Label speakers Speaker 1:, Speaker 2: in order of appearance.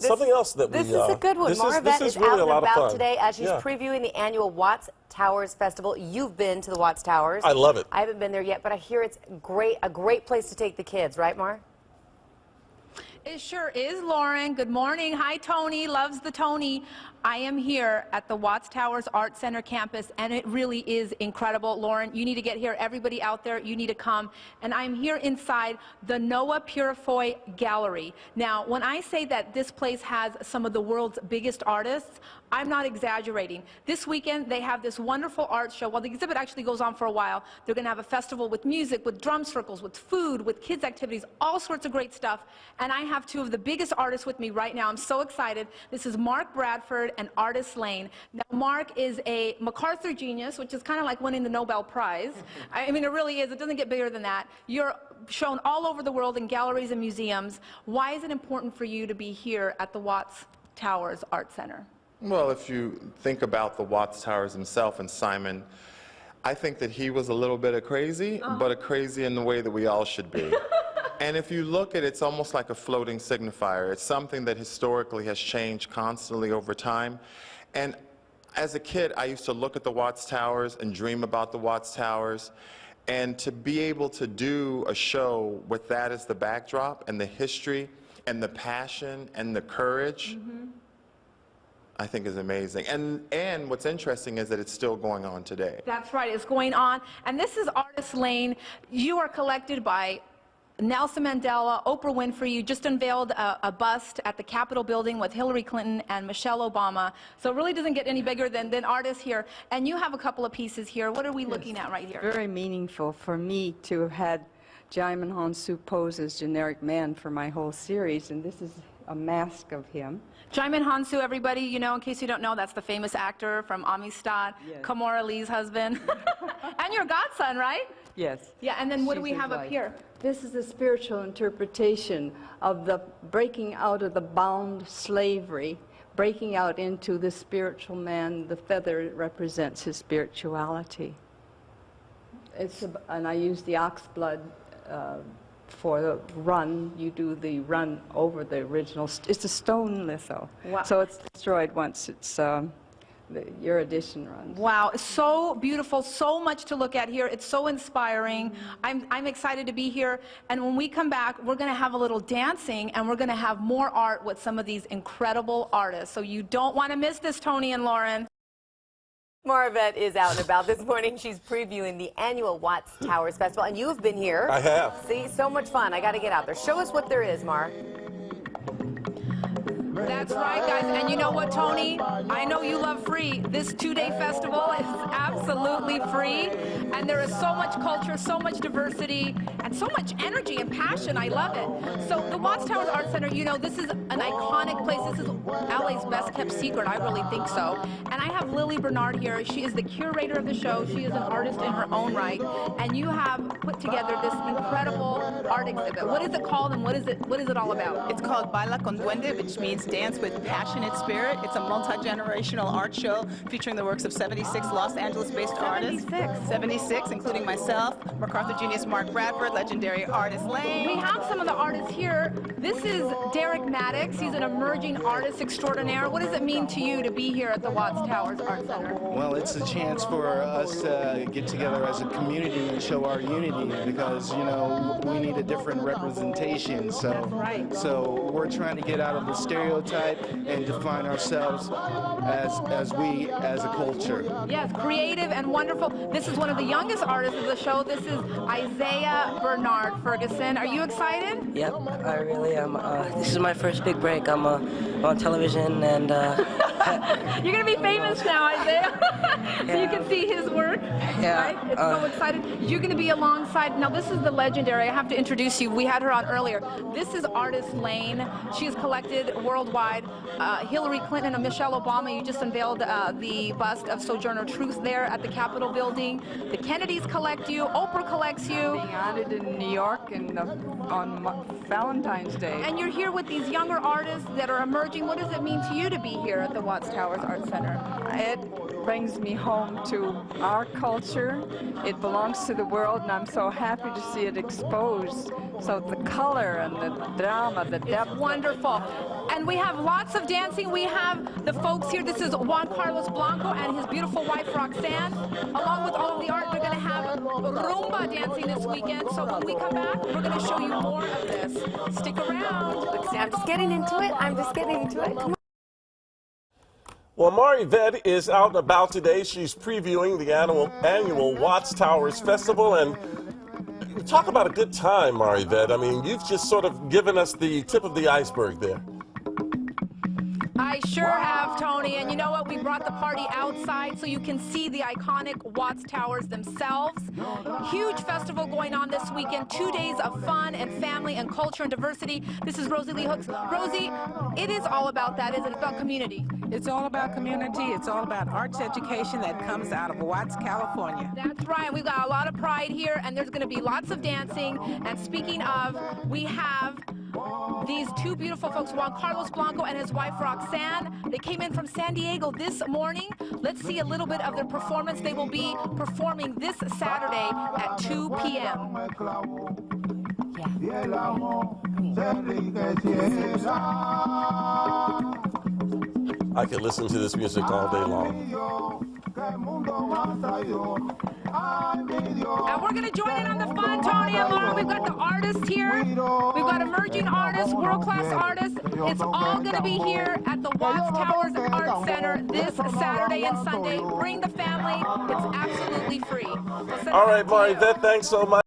Speaker 1: Something else that
Speaker 2: this is a good one. Yvette is
Speaker 1: really
Speaker 2: out and
Speaker 1: a lot of
Speaker 2: about
Speaker 1: fun.
Speaker 2: today as she's previewing the annual Watts Towers Festival. You've been to the Watts Towers.
Speaker 1: I love it.
Speaker 2: I haven't been there yet, but I hear it's a great place to take the kids, right, Mar?
Speaker 3: It sure is, Lauren. Good morning. Hi, Tony. Loves the Tony. I am here at the Watts Towers Art Center campus, and it really is incredible. Lauren, you need to get here. Everybody out there, you need to come. And I'm here inside the Noah Purifoy Gallery. Now, when I say that this place has some of the world's biggest artists, I'm not exaggerating. This weekend, they have this wonderful art show. Well, the exhibit actually goes on for a while. They're going to have a festival with music, with drum circles, with food, with kids' activities, all sorts of great stuff. And I have two of the biggest artists with me right now. I'm so excited. This is Mark Bradford and Artist Lane. Now, Mark is a MacArthur genius, which is kind of like winning the Nobel Prize. I mean, it really is. It doesn't get bigger than that. You're shown all over the world in galleries and museums. Why is it important for you to be here at the Watts Towers Art Center?
Speaker 4: Well, if you think about the Watts Towers himself and Simon, I think that he was a little bit of crazy, but a crazy in the way that we all should be. And if you look at it, it's almost like a floating signifier. It's something that historically has changed constantly over time. And as a kid, I used to look at the Watts Towers and dream about the Watts Towers. And to be able to do a show with that as the backdrop and the history and the passion and the courage, I think is amazing. And what's interesting is that it's still going on today.
Speaker 3: That's right, it's going on. And this is Artist Lane. You are collected by Nelson Mandela, Oprah Winfrey. You just unveiled a bust at the Capitol building with Hillary Clinton and Michelle Obama. So it really doesn't get any bigger than artists here. And you have a couple of pieces here. What are we looking at right here?
Speaker 5: Very meaningful for me to have had Djimon Hounsou pose as generic man for my whole series, and this is a mask of him.
Speaker 3: Djimon Hounsou, everybody, you know, in case you don't know, that's the famous actor from Amistad, Kamora Lee's husband. And your godson, right?
Speaker 5: Yes.
Speaker 3: Yeah, and then what do we have up here?
Speaker 5: This is a spiritual interpretation of the breaking out of the bound slavery, breaking out into the spiritual man. The feather represents his spirituality. And I use the ox blood for the run. You do the run over the original. It's a stone litho. Wow. So it's destroyed once it's your edition runs.
Speaker 3: Wow, so beautiful, so much to look at here. It's so inspiring. I'm excited to be here. And when we come back, we're going to have a little dancing, and we're going to have more art with some of these incredible artists. So you don't want to miss this, Tony and Lauren.
Speaker 2: Yvette is out and about this morning. She's previewing the annual Watts Towers Festival, and you've been here.
Speaker 1: I have.
Speaker 2: See, so much fun. I got to get out there. Show us what there is, Mar.
Speaker 3: That's right, guys. And you know what, Tony? I know you love free. This two-day festival is absolutely free. And there is so much culture, so much diversity, and so much energy and passion. I love it. So the Watts Towers Art Center, you know, this is an iconic place. This is LA's best-kept secret. I really think so. And I have Lily Bernard here. She is the curator of the show. She is an artist in her own right. And you have put together this incredible art exhibit. What is it called, and what is it all about?
Speaker 6: It's called Baila con Duende, which means dance with passionate spirit. It's a multi-generational art show featuring the works of 76 Los Angeles-based artists. 76, including myself, MacArthur genius Mark Bradford, legendary Artist Lane.
Speaker 3: We have some of the artists here. This is Derrick. He's an emerging artist extraordinaire. What does it mean to you to be here at the Watts Towers Art Center?
Speaker 7: Well, it's a chance for us to get together as a community and show our unity, because, you know, we need a different representation. So, so we're trying to get out of the stereotype and define ourselves as a culture.
Speaker 3: Yes, creative and wonderful. This is one of the youngest artists of the show. This is Isaiah Bernard Ferguson. Are you excited?
Speaker 8: Yep, I really am. This is my first big break. I'm on television, and
Speaker 3: you're gonna be famous now, Isaiah. So you can see his work.
Speaker 8: Yeah.
Speaker 3: Right? It's so excited. You're gonna be alongside. Now this is the legendary. I have to introduce you. We had her on earlier. This is Artist Lane. She's collected worldwide Hillary Clinton and Michelle Obama. You just unveiled the bust of Sojourner Truth there at the Capitol building. The Kennedys collect you. Oprah collects you.
Speaker 5: Being honored in New York and on Valentine's Day.
Speaker 3: And you're here with these younger artists that are emerging. What does it mean to you to be here at the Watts Towers Art Center?
Speaker 5: It brings me home to our culture. It belongs to the world, and I'm so happy to see it exposed. So the color and the drama, the depth.
Speaker 3: It's wonderful. And we have lots of dancing. We have the folks here. This is Juan Carlos Blanco and his beautiful wife, Roxanne. Along with all of the art, we're going to have rumba dancing this weekend. So when we come back, we're going to show you more of this. Stick around.
Speaker 2: I'm just getting into it. I'm just getting into it. Come on.
Speaker 1: Well, Yvette is out and about today. She's previewing the annual Watts Towers Festival, and talk about a good time, Yvette. I mean, you've just sort of given us the tip of the iceberg there.
Speaker 3: I sure have, Tony. And you know what? We brought the party outside so you can see the iconic Watts Towers themselves. Huge festival going on this weekend. 2 days of fun and family and culture and diversity. This is Rosie Lee Hooks. Rosie, it is all about that, isn't it? It's about community.
Speaker 6: It's all about community. It's all about arts education that comes out of Watts, California.
Speaker 3: That's right. We've got a lot of pride here, and there's going to be lots of dancing. And speaking of, we have these two beautiful folks, Juan Carlos Blanco and his wife, Roxanne. They came in from San Diego this morning. Let's see a little bit of their performance. They will be performing this Saturday at 2 p.m.
Speaker 1: I could listen to this music all day long.
Speaker 3: And we're going to join in on the fun, Tony and Laura. We've got the artists here. We've got emerging artists, world-class artists. It's all going to be here at the Watts Towers Art Center this Saturday and Sunday. Bring the family. It's absolutely free.
Speaker 1: All right, Yvette, thanks so much.